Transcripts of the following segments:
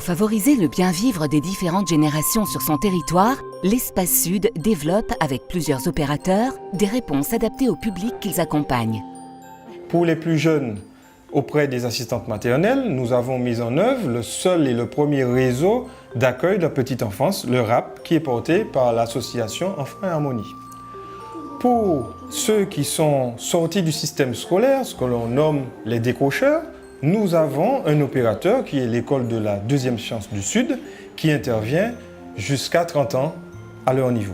favoriser le bien-vivre des différentes générations sur son territoire, l'Espace Sud développe, avec plusieurs opérateurs, des réponses adaptées au public qu'ils accompagnent. Pour les plus jeunes, auprès des assistantes maternelles, nous avons mis en œuvre le seul et le premier réseau d'accueil de la petite enfance, le RAP, qui est porté par l'association Enfants et Harmonie. Pour ceux qui sont sortis du système scolaire, ce que l'on nomme les décrocheurs, nous avons un opérateur qui est l'école de la deuxième chance du Sud, qui intervient jusqu'à 30 ans à leur niveau.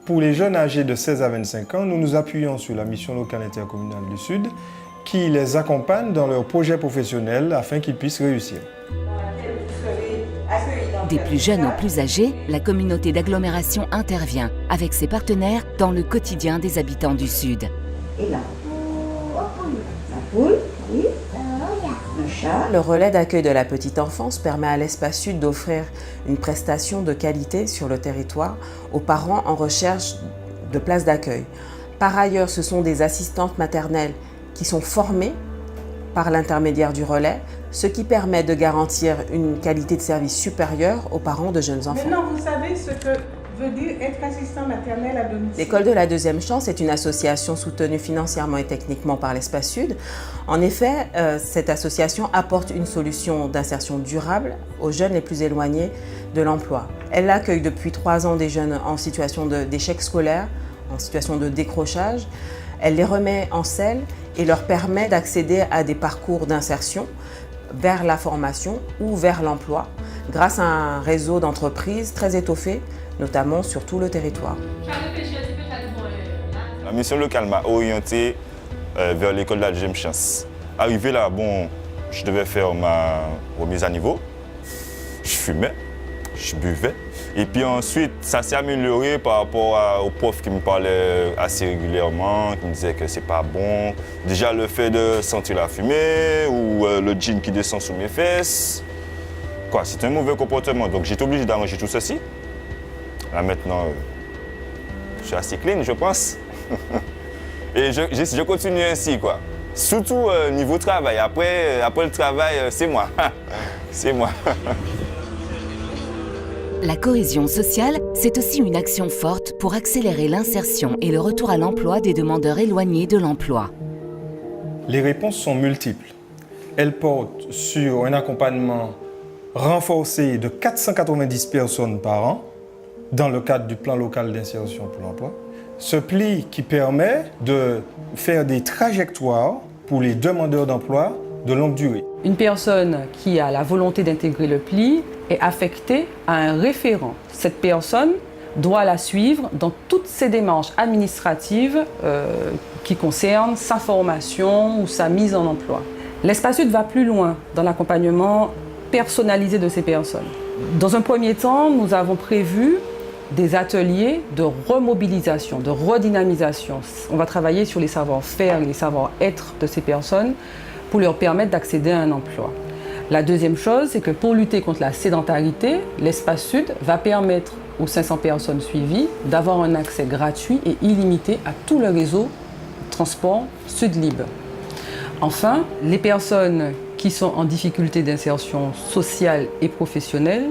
Pour les jeunes âgés de 16 à 25 ans, nous nous appuyons sur la mission locale intercommunale du Sud, qui les accompagne dans leurs projets professionnels afin qu'ils puissent réussir. Des plus jeunes aux plus âgés, la communauté d'agglomération intervient avec ses partenaires dans le quotidien des habitants du Sud. Et là, la poule, oui. Le chat. Le relais d'accueil de la petite enfance permet à l'Espace Sud d'offrir une prestation de qualité sur le territoire aux parents en recherche de places d'accueil. Par ailleurs, ce sont des assistantes maternelles qui sont formées par l'intermédiaire du relais, ce qui permet de garantir une qualité de service supérieure aux parents de jeunes enfants. Maintenant, vous savez ce que veut dire être assistant maternel à domicile. L'école de la deuxième chance est une association soutenue financièrement et techniquement par l'Espace Sud. En effet, cette association apporte une solution d'insertion durable aux jeunes les plus éloignés de l'emploi. Elle accueille depuis 3 ans des jeunes en situation d'échec scolaire, en situation de décrochage. Elle les remet en selle et leur permet d'accéder à des parcours d'insertion vers la formation ou vers l'emploi grâce à un réseau d'entreprises très étoffé, notamment sur tout le territoire. La mission locale m'a orienté vers l'école de la deuxième chance. Arrivé là, bon, je devais faire ma remise à niveau. Je fumais, je buvais. Et puis ensuite, ça s'est amélioré par rapport aux profs qui me parlaient assez régulièrement, qui me disaient que c'est pas bon. Déjà le fait de sentir la fumée ou le jean qui descend sous mes fesses. C'est un mauvais comportement. Donc j'étais obligé d'arranger tout ceci. Là maintenant, je suis assez clean, je pense. Et je continue ainsi, quoi. Surtout niveau travail. Après le travail, c'est moi. C'est moi. La cohésion sociale, c'est aussi une action forte pour accélérer l'insertion et le retour à l'emploi des demandeurs éloignés de l'emploi. Les réponses sont multiples. Elles portent sur un accompagnement renforcé de 490 personnes par an dans le cadre du plan local d'insertion pour l'emploi. Ce pli qui permet de faire des trajectoires pour les demandeurs d'emploi de longue durée. Une personne qui a la volonté d'intégrer le pli est affectée à un référent. Cette personne doit la suivre dans toutes ses démarches administratives qui concernent sa formation ou sa mise en emploi. L'Espace Sud va plus loin dans l'accompagnement personnalisé de ces personnes. Dans un premier temps, nous avons prévu des ateliers de remobilisation, de redynamisation. On va travailler sur les savoir-faire et les savoir-être de ces personnes pour leur permettre d'accéder à un emploi. La deuxième chose, c'est que pour lutter contre la sédentarité, l'Espace Sud va permettre aux 500 personnes suivies d'avoir un accès gratuit et illimité à tout le réseau de transport Sud-Lib. Enfin, les personnes qui sont en difficulté d'insertion sociale et professionnelle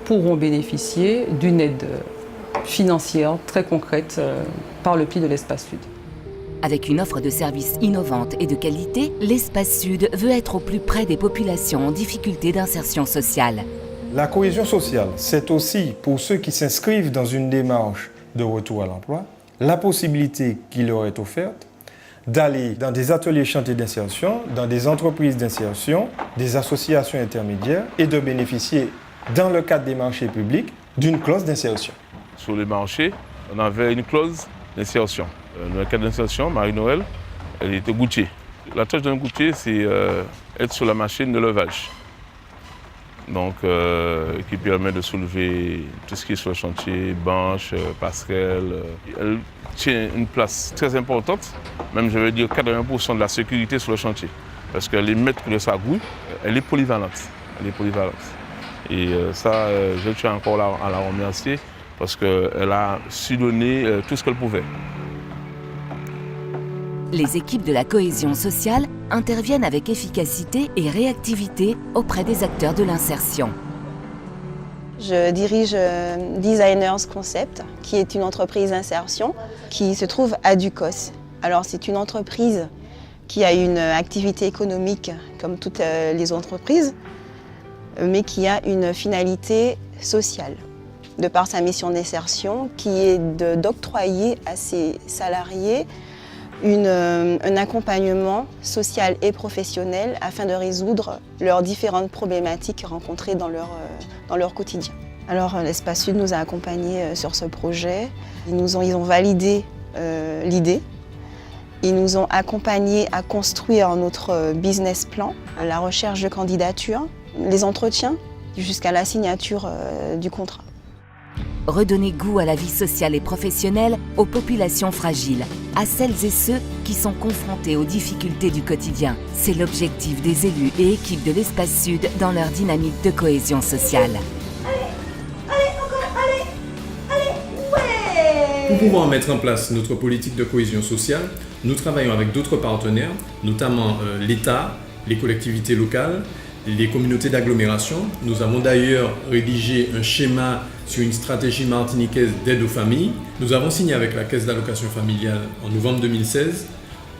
pourront bénéficier d'une aide financière très concrète par le pli de l'Espace Sud. Avec une offre de services innovante et de qualité, l'Espace Sud veut être au plus près des populations en difficulté d'insertion sociale. La cohésion sociale, c'est aussi pour ceux qui s'inscrivent dans une démarche de retour à l'emploi, la possibilité qui leur est offerte d'aller dans des ateliers chantiers d'insertion, dans des entreprises d'insertion, des associations intermédiaires et de bénéficier, dans le cadre des marchés publics, d'une clause d'insertion. Sur les marchés, on avait une clause d'insertion. Dans le cadre d'insertion, Marie-Noël, elle était goutier. La tâche d'un goutier, c'est être sur la machine de levage. Donc, qui permet de soulever tout ce qui est sur le chantier, banches, passerelles. Elle tient une place très importante, même je vais dire 80% de la sécurité sur le chantier. Parce qu'elle est maître de sa grue, elle est polyvalente. Et ça, je tiens encore à la remercier parce qu'elle a su donner tout ce qu'elle pouvait. Les équipes de la cohésion sociale interviennent avec efficacité et réactivité auprès des acteurs de l'insertion. Je dirige Designers Concept, qui est une entreprise d'insertion qui se trouve à Ducos. Alors c'est une entreprise qui a une activité économique comme toutes les entreprises, mais qui a une finalité sociale, de par sa mission d'insertion, qui est d'octroyer à ses salariés un accompagnement social et professionnel afin de résoudre leurs différentes problématiques rencontrées dans leur quotidien. Alors l'Espace Sud nous a accompagnés sur ce projet. Ils ont validé l'idée. Ils nous ont accompagnés à construire notre business plan, la recherche de candidatures, les entretiens jusqu'à la signature du contrat. Redonner goût à la vie sociale et professionnelle aux populations fragiles, à celles et ceux qui sont confrontés aux difficultés du quotidien. C'est l'objectif des élus et équipes de l'Espace Sud dans leur dynamique de cohésion sociale. Pour pouvoir mettre en place notre politique de cohésion sociale, nous travaillons avec d'autres partenaires, notamment l'État, les collectivités locales, les communautés d'agglomération. Nous avons d'ailleurs rédigé un schéma sur une stratégie martiniquaise d'aide aux familles. Nous avons signé avec la Caisse d'allocation familiale en novembre 2016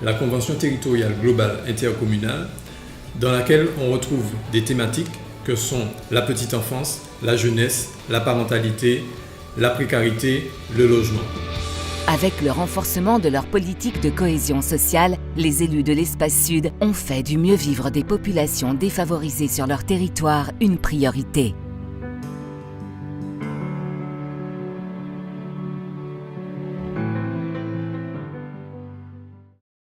la Convention territoriale globale intercommunale dans laquelle on retrouve des thématiques que sont la petite enfance, la jeunesse, la parentalité, la précarité, le logement. Avec le renforcement de leur politique de cohésion sociale, les élus de l'Espace Sud ont fait du mieux vivre des populations défavorisées sur leur territoire une priorité.